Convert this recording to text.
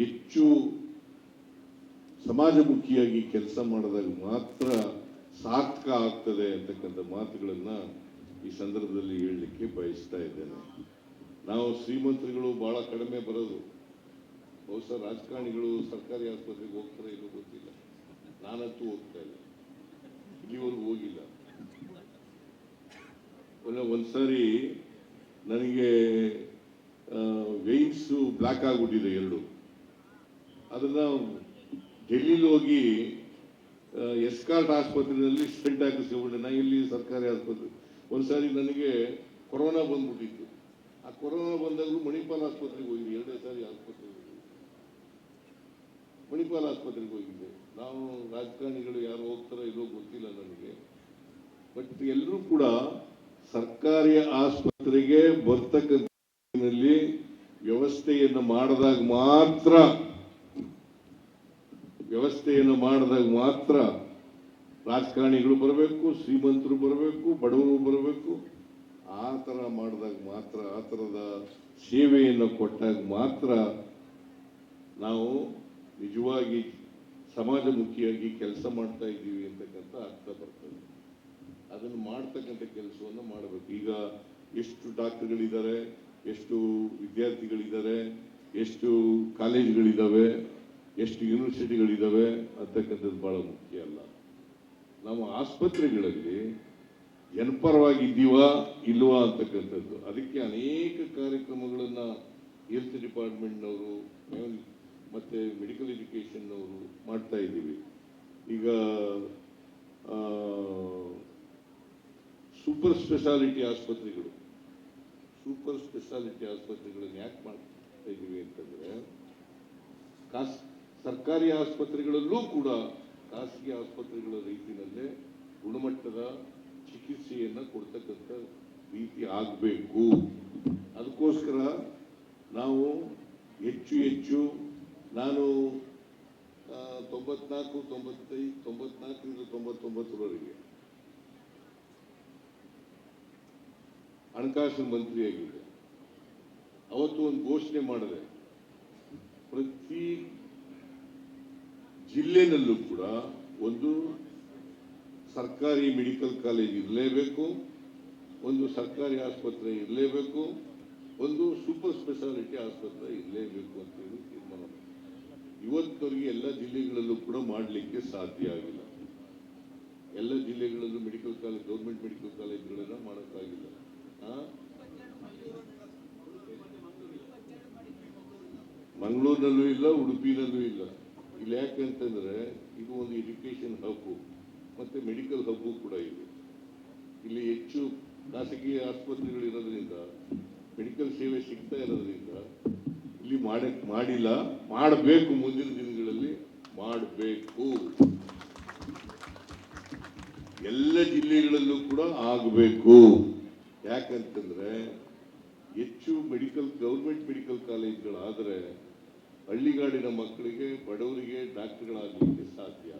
ಹೆಚ್ಚು ಸಮಾಜಮುಖಿಯಾಗಿ ಕೆಲಸ ಮಾಡಿದಾಗ ಮಾತ್ರ ಸಾರ್ಥಕ ಆಗ್ತದೆ ಅಂತಕ್ಕಂಥ ಮಾತುಗಳನ್ನ ಈ ಸಂದರ್ಭದಲ್ಲಿ ಹೇಳಲಿಕ್ಕೆ ಬಯಸ್ತಾ ಇದ್ದೇನೆ. ನಾವು ಶ್ರೀಮಂತರುಗಳು ಬಹಳ ಕಡಿಮೆ ಬರೋದು, ಬಹುಶಃ ರಾಜಕಾರಣಿಗಳು ಸರ್ಕಾರಿ ಆಸ್ಪತ್ರೆಗೆ ಹೋಗ್ತಾರೆ ಇಲ್ಲೋ ಗೊತ್ತಿಲ್ಲ, ನಾನಂತೂ ಹೋಗ್ತಾ ಇಲ್ಲ, ಇಲ್ಲಿವರೆಗೂ ಹೋಗಿಲ್ಲ. ಒಂದ್ಸಾರಿ ನನಗೆ ವೇನ್ಸ್ ಬ್ಲಾಕ್ ಆಗ್ಬಿಟ್ಟಿದೆ ಎರಡು, ಅದನ್ನ ಡೆಲ್ಲಿಲಿ ಹೋಗಿ ಎಸ್ಕಾರ್ಟ್ ಆಸ್ಪತ್ರೆಯಲ್ಲಿ ಸ್ಟೆಂಟ್ ಹಾಕಿಸ್ಕೊಂಡ್ಬಿಟ್ಟೆ. ನಾ ಇಲ್ಲಿ ಸರ್ಕಾರಿ ಆಸ್ಪತ್ರೆ ಒಂದ್ಸಾರಿ ನನಗೆ ಕೊರೋನಾ ಬಂದ್ಬಿಟ್ಟಿತ್ತು. ಆ ಕೊರೋನಾ ಬಂದಾಗಲೂ ಮಣಿಪಾಲ್ ಆಸ್ಪತ್ರೆಗೆ ಹೋಗಿದ್ದೆ, 2 ಸಾರಿ ಆಸ್ಪತ್ರೆಗೆ ಹೋಗಿದ್ದೆ, ಮಣಿಪಾಲ್ ಆಸ್ಪತ್ರೆಗೆ ಹೋಗಿದ್ದೆ. ನಾವು ರಾಜಕಾರಣಿಗಳು ಯಾರು ಹೋಗ್ತಾರೋ ಇಲ್ಲೋ ಗೊತ್ತಿಲ್ಲ ನನಗೆ, ಬಟ್ ಎಲ್ಲರೂ ಕೂಡ ಸರ್ಕಾರಿ ಆಸ್ಪತ್ರೆಗೆ ಬರ್ತಕ್ಕಂಥ ವ್ಯವಸ್ಥೆಯನ್ನು ಮಾಡಿದಾಗ ಮಾತ್ರ ರಾಜಕಾರಣಿಗಳು ಬರಬೇಕು, ಶ್ರೀಮಂತರು ಬರಬೇಕು, ಬಡವರು ಬರಬೇಕು. ಆ ಥರ ಮಾಡಿದಾಗ ಮಾತ್ರ, ಆ ಥರದ ಸೇವೆಯನ್ನು ಕೊಟ್ಟಾಗ ಮಾತ್ರ ನಾವು ನಿಜವಾಗಿ ಸಮಾಜಮುಖಿಯಾಗಿ ಕೆಲಸ ಮಾಡ್ತಾ ಇದ್ದೀವಿ ಅಂತಕ್ಕಂಥ ಅರ್ಥ ಬರ್ತದೆ. ಅದನ್ನು ಮಾಡ್ತಕ್ಕಂಥ ಕೆಲಸವನ್ನು ಮಾಡಬೇಕು. ಈಗ ಎಷ್ಟು ಡಾಕ್ಟರ್ಗಳಿದ್ದಾರೆ, ಎಷ್ಟು ವಿದ್ಯಾರ್ಥಿಗಳಿದ್ದಾರೆ, ಎಷ್ಟು ಕಾಲೇಜುಗಳಿದ್ದಾವೆ, ಎಷ್ಟು ಯೂನಿವರ್ಸಿಟಿಗಳಿದ್ದಾವೆ ಅಂತಕ್ಕಂಥದ್ದು ಬಹಳ ಮುಖ್ಯ ಅಲ್ಲ. ನಮ್ಮ ಆಸ್ಪತ್ರೆಗಳಲ್ಲಿ ಜನಪರವಾಗಿದ್ದೀವಾ ಇಲ್ವಾ ಅಂತಕ್ಕಂಥದ್ದು, ಅದಕ್ಕೆ ಅನೇಕ ಕಾರ್ಯಕ್ರಮಗಳನ್ನು ಹೆಲ್ತ್ ಡಿಪಾರ್ಟ್ಮೆಂಟ್ನವರು ಮತ್ತು ಮೆಡಿಕಲ್ ಎಜುಕೇಷನ್ನವರು ಮಾಡ್ತಾ ಇದ್ದೀವಿ. ಈಗ ಸೂಪರ್ ಸ್ಪೆಷಾಲಿಟಿ ಆಸ್ಪತ್ರೆಗಳನ್ನು ಯಾಕೆ ಮಾಡ್ತಾ ಇದ್ದೀವಿ ಅಂತಂದರೆ, ಸರ್ಕಾರಿ ಆಸ್ಪತ್ರೆಗಳಲ್ಲೂ ಕೂಡ ಖಾಸಗಿ ಆಸ್ಪತ್ರೆಗಳ ರೀತಿಯಲ್ಲೇ ಗುಣಮಟ್ಟದ ಚಿಕಿತ್ಸೆಯನ್ನು ಕೊಡ್ತಕ್ಕಂಥ ರೀತಿ ಆಗಬೇಕು. ಅದಕ್ಕೋಸ್ಕರ ನಾವು ಹೆಚ್ಚು ನಾನು 94-99 ಹಣಕಾಸು ಮಂತ್ರಿಯಾಗಿದೆ. ಅವತ್ತು ಒಂದು ಘೋಷಣೆ ಮಾಡಿದೆ, ಪ್ರತಿ ಜಿಲ್ಲೆನಲ್ಲೂ ಕೂಡ ಒಂದು ಸರ್ಕಾರಿ ಮೆಡಿಕಲ್ ಕಾಲೇಜ್ ಇರಲೇಬೇಕು, ಒಂದು ಸರ್ಕಾರಿ ಆಸ್ಪತ್ರೆ ಇರಲೇಬೇಕು, ಒಂದು ಸೂಪರ್ ಸ್ಪೆಷಾಲಿಟಿ ಆಸ್ಪತ್ರೆ ಇರಲೇಬೇಕು ಅಂತ ಹೇಳಿ ತೀರ್ಮಾನ ಮಾಡಿದೆ. ಇವತ್ತವರೆಗೆ ಎಲ್ಲ ಜಿಲ್ಲೆಗಳಲ್ಲೂ ಕೂಡ ಮಾಡಲಿಕ್ಕೆ ಸಾಧ್ಯ ಆಗಿಲ್ಲ. ಎಲ್ಲ ಜಿಲ್ಲೆಗಳಲ್ಲೂ ಮೆಡಿಕಲ್ ಕಾಲೇಜ್, ಗೌರ್ಮೆಂಟ್ ಮೆಡಿಕಲ್ ಕಾಲೇಜ್ಗಳನ್ನ ಮಾಡೋಕ್ಕಾಗಿಲ್ಲ. ಮಂಗಳೂರಿನಲ್ಲೂ ಇಲ್ಲ, ಉಡುಪಿನಲ್ಲೂ ಇಲ್ಲ. ಇಲ್ಲಿ ಯಾಕೆಂತಂದ್ರೆ ಇದು ಒಂದು ಎಜುಕೇಶನ್ ಹಬ್ಬು ಮತ್ತೆ ಮೆಡಿಕಲ್ ಹಬ್ಬು ಕೂಡ ಇದೆ. ಇಲ್ಲಿ ಹೆಚ್ಚು ಖಾಸಗಿ ಆಸ್ಪತ್ರೆಗಳು ಇರೋದ್ರಿಂದ, ಮೆಡಿಕಲ್ ಸೇವೆ ಸಿಗ್ತಾ ಇರೋದ್ರಿಂದ ಇಲ್ಲಿ ಮಾಡಿಲ್ಲ. ಮಾಡಬೇಕು, ಮುಂದಿನ ದಿನಗಳಲ್ಲಿ ಮಾಡಬೇಕು. ಎಲ್ಲ ಜಿಲ್ಲೆಗಳಲ್ಲೂ ಕೂಡ ಆಗಬೇಕು. ಯಾಕಂತಂದ್ರೆ ಹೆಚ್ಚು ಗೌರ್ಮೆಂಟ್ ಮೆಡಿಕಲ್ ಕಾಲೇಜ್ಗಳಾದರೆ ಹಳ್ಳಿಗಾಡಿನ ಮಕ್ಕಳಿಗೆ, ಬಡವರಿಗೆ ಡಾಕ್ಟರ್ಗಳಾಗಲಿಕ್ಕೆ ಸಾಧ್ಯ.